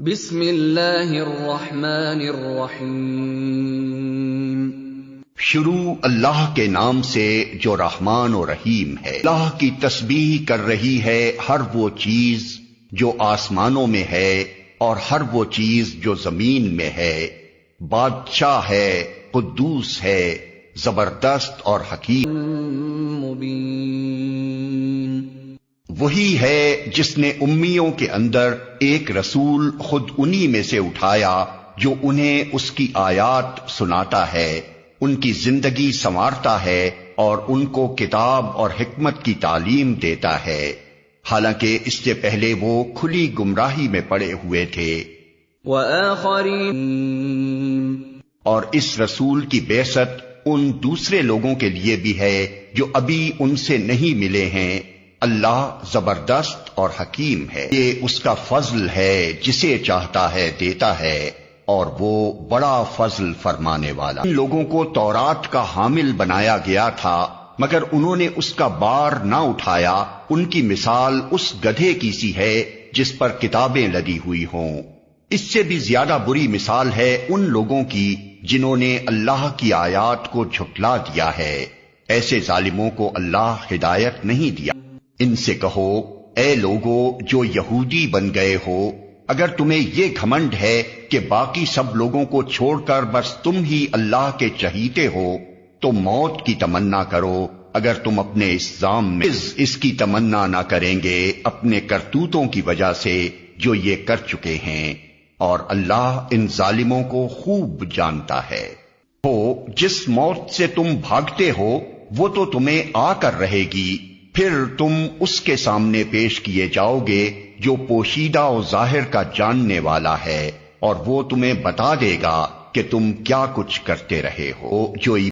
بسم اللہ الرحمن الرحیم۔ شروع اللہ کے نام سے جو رحمان و رحیم ہے۔ اللہ کی تسبیح کر رہی ہے ہر وہ چیز جو آسمانوں میں ہے اور ہر وہ چیز جو زمین میں ہے۔ بادشاہ ہے، قدوس ہے، زبردست اور حکیم مبین۔ وہی ہے جس نے امیوں کے اندر ایک رسول خود انہی میں سے اٹھایا جو انہیں اس کی آیات سناتا ہے، ان کی زندگی سنوارتا ہے اور ان کو کتاب اور حکمت کی تعلیم دیتا ہے، حالانکہ اس سے پہلے وہ کھلی گمراہی میں پڑے ہوئے تھے۔ وآخرین، اور اس رسول کی بعثت ان دوسرے لوگوں کے لیے بھی ہے جو ابھی ان سے نہیں ملے ہیں۔ اللہ زبردست اور حکیم ہے، یہ اس کا فضل ہے، جسے چاہتا ہے دیتا ہے، اور وہ بڑا فضل فرمانے والا۔ ان لوگوں کو تورات کا حامل بنایا گیا تھا، مگر انہوں نے اس کا بار نہ اٹھایا۔ ان کی مثال اس گدھے کی سی ہے جس پر کتابیں لدی ہوئی ہوں۔ اس سے بھی زیادہ بری مثال ہے ان لوگوں کی جنہوں نے اللہ کی آیات کو جھٹلا دیا ہے۔ ایسے ظالموں کو اللہ ہدایت نہیں دیا۔ ان سے کہو، اے لوگو جو یہودی بن گئے ہو، اگر تمہیں یہ گھمنڈ ہے کہ باقی سب لوگوں کو چھوڑ کر بس تم ہی اللہ کے چہیتے ہو، تو موت کی تمنا کرو اگر تم اپنے اس ظام میں اس کی تمنا نہ کریں گے اپنے کرتوتوں کی وجہ سے جو یہ کر چکے ہیں، اور اللہ ان ظالموں کو خوب جانتا ہے۔ جس موت سے تم بھاگتے ہو وہ تو تمہیں آ کر رہے گی، پھر تم اس کے سامنے پیش کیے جاؤ گے جو پوشیدہ و ظاہر کا جاننے والا ہے، اور وہ تمہیں بتا دے گا کہ تم کیا کچھ کرتے رہے ہو۔ جو